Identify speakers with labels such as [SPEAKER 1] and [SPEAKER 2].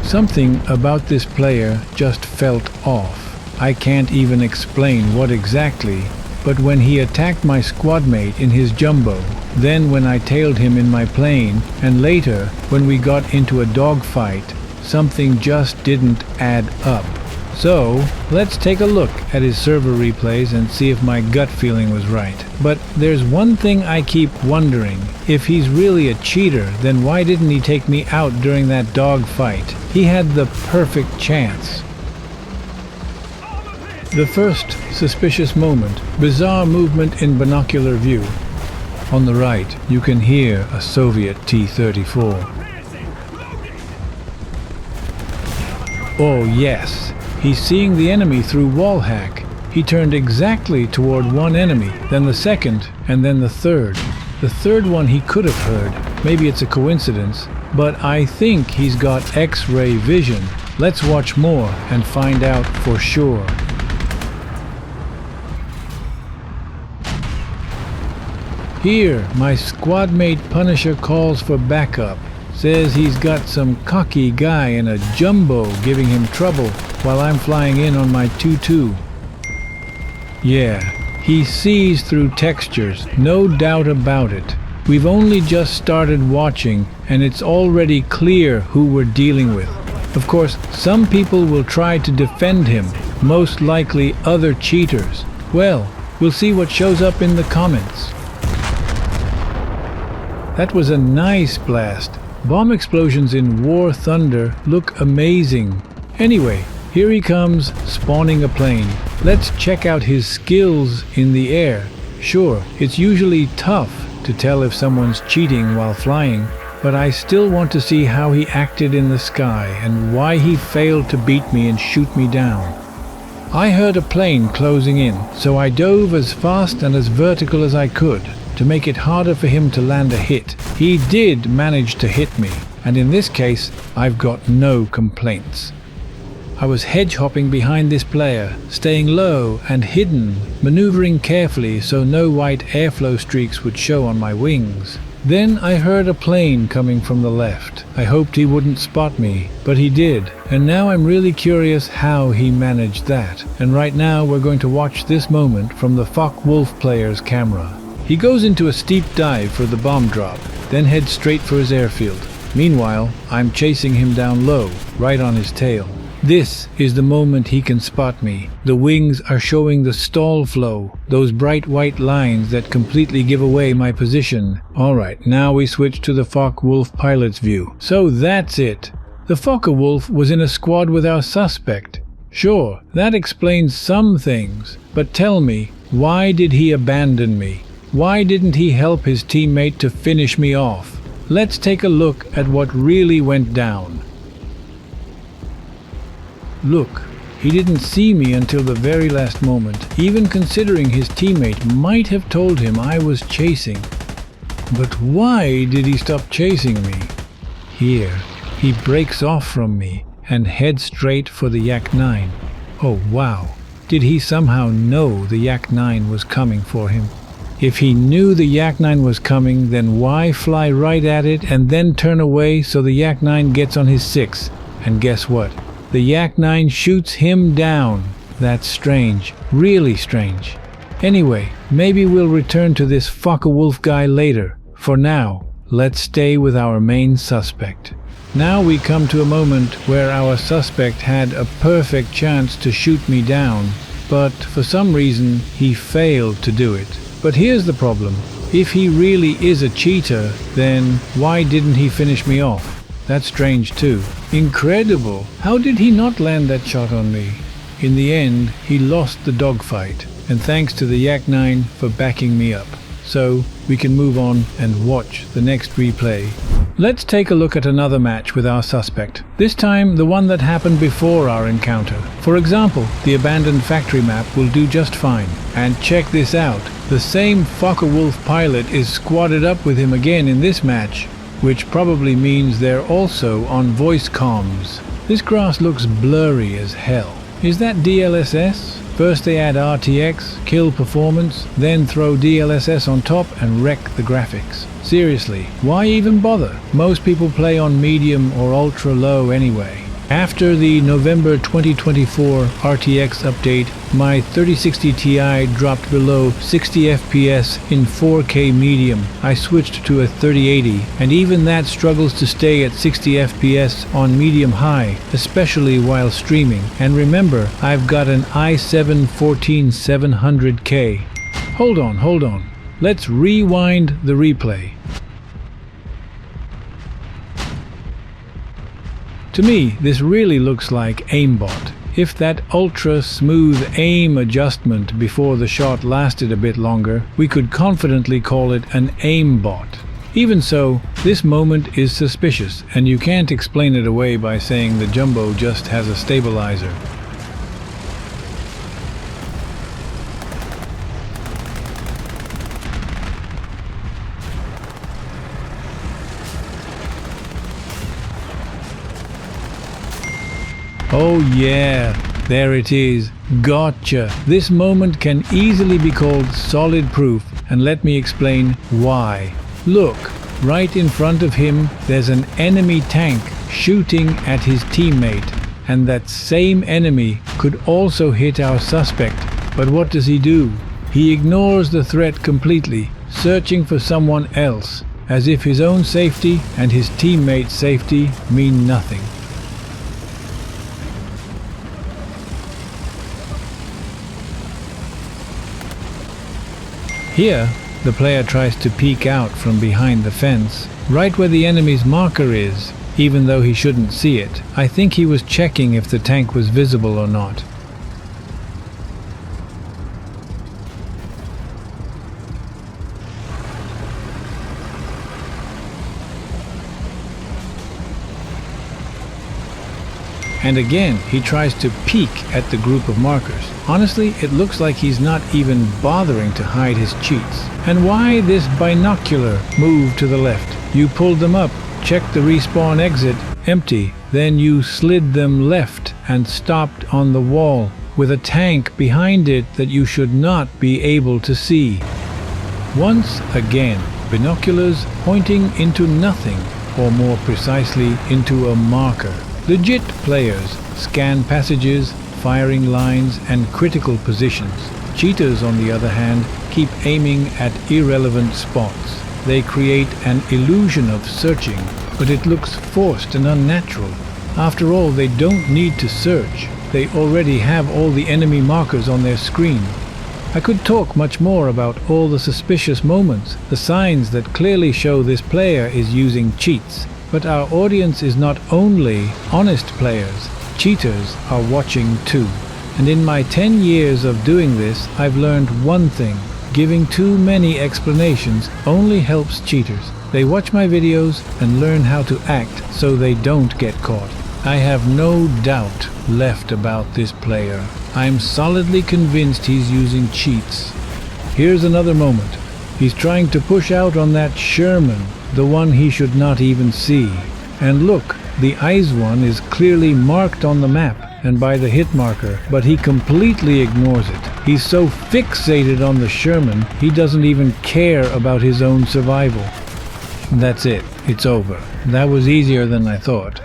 [SPEAKER 1] Something about this player just felt off. I can't even explain what exactly, but when he attacked my squad mate in his jumbo, then when I tailed him in my plane, and later when we got into a dogfight, something just didn't add up. So, let's take a look at his server replays and see if my gut feeling was right. But there's one thing I keep wondering. If he's really a cheater, then why didn't he take me out during that dogfight? He had the perfect chance. The first suspicious moment, bizarre movement in binocular view. On the right, you can hear a Soviet T-34. Oh yes, he's seeing the enemy through wall hack. He turned exactly toward one enemy, then the second, and then the third. The third one he could have heard. Maybe it's a coincidence, but I think he's got X-ray vision. Let's watch more and find out for sure. Here, my squad mate Punisher calls for backup. Says he's got some cocky guy in a jumbo giving him trouble while I'm flying in on my 2-2. Yeah, he sees through textures, no doubt about it. We've only just started watching and it's already clear who we're dealing with. Of course, some people will try to defend him, most likely other cheaters. Well, we'll see what shows up in the comments. That was a nice blast. Bomb explosions in War Thunder look amazing. Anyway, here he comes, spawning a plane. Let's check out his skills in the air. Sure, it's usually tough to tell if someone's cheating while flying, but I still want to see how he acted in the sky and why he failed to beat me and shoot me down. I heard a plane closing in, so I dove as fast and as vertical as I could to make it harder for him to land a hit. He did manage to hit me, and in this case, I've got no complaints. I was hedge-hopping behind this player, staying low and hidden, maneuvering carefully so no white airflow streaks would show on my wings. Then I heard a plane coming from the left. I hoped he wouldn't spot me, but he did, and now I'm really curious how he managed that. And right now we're going to watch this moment from the Volkot player's camera. He goes into a steep dive for the bomb drop, then heads straight for his airfield. Meanwhile, I'm chasing him down low, right on his tail. This is the moment he can spot me. The wings are showing the stall flow, those bright white lines that completely give away my position. Alright, now we switch to the Volkot pilot's view. So that's it. The Volkot was in a squad with our suspect. Sure, that explains some things, but tell me, why did he abandon me? Why didn't he help his teammate to finish me off? Let's take a look at what really went down. Look, he didn't see me until the very last moment, even considering his teammate might have told him I was chasing. But why did he stop chasing me? Here, he breaks off from me and heads straight for the Yak-9. Oh wow, did he somehow know the Yak-9 was coming for him? If he knew the Yak-9 was coming, then why fly right at it and then turn away so the Yak-9 gets on his 6? And guess what? The Yak-9 shoots him down. That's strange, really strange. Anyway, maybe we'll return to this Volkot guy later. For now, let's stay with our main suspect. Now we come to a moment where our suspect had a perfect chance to shoot me down, but for some reason he failed to do it. But here's the problem. If he really is a cheater, then why didn't he finish me off? That's strange too. Incredible! How did he not land that shot on me? In the end, he lost the dogfight, and thanks to the Yak-9 for backing me up. So, we can move on and watch the next replay. Let's take a look at another match with our suspect. This time, the one that happened before our encounter. For example, the abandoned factory map will do just fine. And check this out. The same Volkot pilot is squadded up with him again in this match, which probably means they're also on voice comms. This grass looks blurry as hell. Is that DLSS? First they add RTX, kill performance, then throw DLSS on top and wreck the graphics. Seriously, why even bother? Most people play on medium or ultra low anyway. After the November 2024 RTX update, my 3060 Ti dropped below 60 FPS in 4K medium. I switched to a 3080, and even that struggles to stay at 60 FPS on medium high, especially while streaming. And remember, I've got an i7 14700K. Hold on. Let's rewind the replay. To me, this really looks like aimbot. If that ultra-smooth aim adjustment before the shot lasted a bit longer, we could confidently call it an aimbot. Even so, this moment is suspicious, and you can't explain it away by saying the Jumbo just has a stabilizer. Oh yeah, there it is. Gotcha. This moment can easily be called solid proof, and let me explain why. Look, right in front of him there's an enemy tank shooting at his teammate, and that same enemy could also hit our suspect. But what does he do? He ignores the threat completely, searching for someone else, as if his own safety and his teammate's safety mean nothing. Here, the player tries to peek out from behind the fence, right where the enemy's marker is, even though he shouldn't see it. I think he was checking if the tank was visible or not. And again, he tries to peek at the group of markers. Honestly, it looks like he's not even bothering to hide his cheats. And why this binocular move to the left? You pulled them up, checked the respawn exit, empty. Then you slid them left and stopped on the wall with a tank behind it that you should not be able to see. Once again, binoculars pointing into nothing, or more precisely, into a marker. Legit players scan passages, firing lines, and critical positions. Cheaters, on the other hand, keep aiming at irrelevant spots. They create an illusion of searching, but it looks forced and unnatural. After all, they don't need to search. They already have all the enemy markers on their screen. I could talk much more about all the suspicious moments, the signs that clearly show this player is using cheats. But our audience is not only honest players, cheaters are watching too. And in my 10 years of doing this, I've learned one thing. Giving too many explanations only helps cheaters. They watch my videos and learn how to act so they don't get caught. I have no doubt left about this player. I'm solidly convinced he's using cheats. Here's another moment. He's trying to push out on that Sherman, the one he should not even see. And look, the eyes one is clearly marked on the map and by the hit marker, but he completely ignores it. He's so fixated on the Sherman, he doesn't even care about his own survival. That's it. It's over. That was easier than I thought.